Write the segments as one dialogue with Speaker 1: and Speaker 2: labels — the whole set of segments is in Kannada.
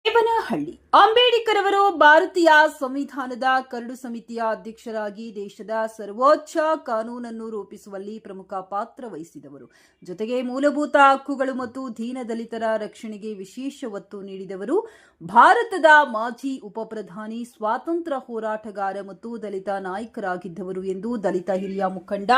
Speaker 1: ದೇವನಹಳ್ಳಿ ಅಂಬೇಡ್ಕರ್ ಅವರು ಭಾರತೀಯ ಸಂವಿಧಾನದ ಕರಡು ಸಮಿತಿಯ ಅಧ್ಯಕ್ಷರಾಗಿ ದೇಶದ ಸರ್ವೋಚ್ಚ ಕಾನೂನನ್ನು ರೂಪಿಸುವಲ್ಲಿ ಪ್ರಮುಖ ಪಾತ್ರ ವಹಿಸಿದವರು. ಜೊತೆಗೆ ಮೂಲಭೂತ ಹಕ್ಕುಗಳು ಮತ್ತು ದೀನದಲಿತರ ರಕ್ಷಣೆಗೆ ವಿಶೇಷ ಒತ್ತು ನೀಡಿದವರು. ಭಾರತದ ಮಾಜಿ ಉಪಪ್ರಧಾನಿ, ಸ್ವಾತಂತ್ರ್ಯ ಹೋರಾಟಗಾರ ಮತ್ತು ದಲಿತ ನಾಯಕರಾಗಿದ್ದವರು ಎಂದು ದಲಿತ ಹಿರಿಯ ಮುಖಂಡ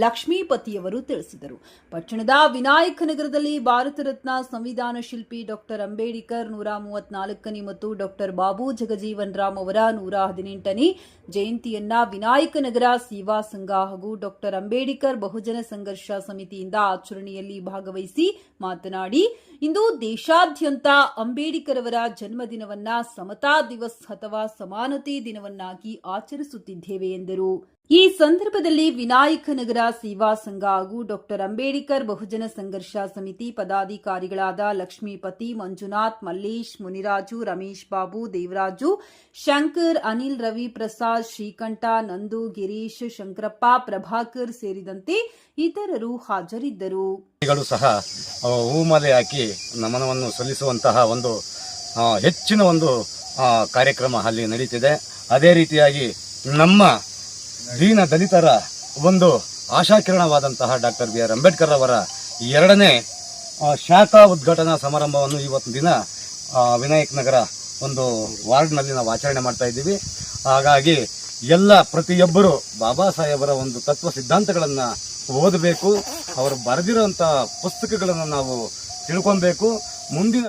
Speaker 1: ಲಕ್ಷ್ಮೀಪತಿಯವರು ತಿಳಿಸಿದರು. ಪಟ್ಟಣದ ವಿನಾಯಕ ನಗರದಲ್ಲಿ ಭಾರತ ರತ್ನ ಸಂವಿಧಾನ ಶಿಲ್ಪಿ ಡಾಕ್ಟರ್ ಅಂಬೇಡ್ಕರ್ 134ನೇ ಮತ್ತು ಡಾಕ್ಟರ್ ಬಾಬು ಜಗಜೀವನ್ ರಾಮ್ ಅವರ 118ನೇ ಜಯಂತಿಯನ್ನ ವಿನಾಯಕ ನಗರ ಸೇವಾ ಸಂಘ ಹಾಗೂ ಡಾಕ್ಟರ್ ಅಂಬೇಡ್ಕರ್ ಬಹುಜನ ಸಂಘರ್ಷ ಸಮಿತಿಯಿಂದ ಆಚರಣೆಯಲ್ಲಿ ಭಾಗವಹಿಸಿ ಮಾತನಾಡಿ, ಇಂದು ದೇಶಾದ್ಯಂತ ಅಂಬೇಡ್ಕರ್ ಅವರ ಜನ್ಮದಿನವನ್ನ ಸಮತಾ ದಿವಸ್ ಅಥವಾ ಸಮಾನತೆ ದಿನವನ್ನಾಗಿ ಆಚರಿಸುತ್ತಿದ್ದೇವೆ ಎಂದರು. ಈ ಸಂದರ್ಭದಲ್ಲಿ ವಿನಾಯಕ ನಗರ ಸೇವಾ ಸಂಘ ಹಾಗೂ ಡಾಕ್ಟರ್ ಅಂಬೇಡ್ಕರ್ ಬಹುಜನ ಸಂಘರ್ಷ ಸಮಿತಿ ಪದಾಧಿಕಾರಿಗಳಾದ ಲಕ್ಷ್ಮೀಪತಿ, ಮಂಜುನಾಥ್, ಮಲ್ಲೇಶ್, ಮುನಿರಾಜು, ರಮೇಶ್ ಬಾಬು, ದೇವರಾಜು, ಶಂಕರ್, ಅನಿಲ್, ರವಿ ಪ್ರಸಾದ್, ಶ್ರೀಕಂಠ, ನಂದು, ಗಿರೀಶ್, ಶಂಕರಪ್ಪ, ಪ್ರಭಾಕರ್ ಸೇರಿದಂತೆ ಇತರರು ಹಾಜರಿದ್ದರು.
Speaker 2: ಸಹ ಹೂಮಾಲೆ ಹಾಕಿ ನಮನವನ್ನು ಸಲ್ಲಿಸುವಂತಹ ಒಂದು ಹೆಚ್ಚಿನ ಒಂದು ಕಾರ್ಯಕ್ರಮ ಅಲ್ಲಿ ನಡೀತಿದೆ. ಅದೇ ರೀತಿಯಾಗಿ ನಮ್ಮ ದೀನ ದಲಿತರ ಒಂದು ಆಶಾಕಿರಣವಾದಂತಹ ಡಾಕ್ಟರ್ ಬಿ ಆರ್ ಅಂಬೇಡ್ಕರ್ ಅವರ 2ನೇ ಶಾಖಾ ಉದ್ಘಾಟನಾ ಸಮಾರಂಭವನ್ನು ಇವತ್ತು ದಿನ ವಿನಾಯಕ ನಗರ ಒಂದು ವಾರ್ಡ್ನಲ್ಲಿ ನಾವು ಆಚರಣೆ ಮಾಡ್ತಾ ಇದ್ದೀವಿ. ಹಾಗಾಗಿ ಎಲ್ಲ ಪ್ರತಿಯೊಬ್ಬರು ಬಾಬಾ ಸಾಹೇಬರ ಒಂದು ತತ್ವ ಸಿದ್ಧಾಂತಗಳನ್ನು ಓದಬೇಕು, ಅವರು ಬರೆದಿರುವಂತಹ ಪುಸ್ತಕಗಳನ್ನು ನಾವು ತಿಳ್ಕೊಬೇಕು. ಮುಂದಿನ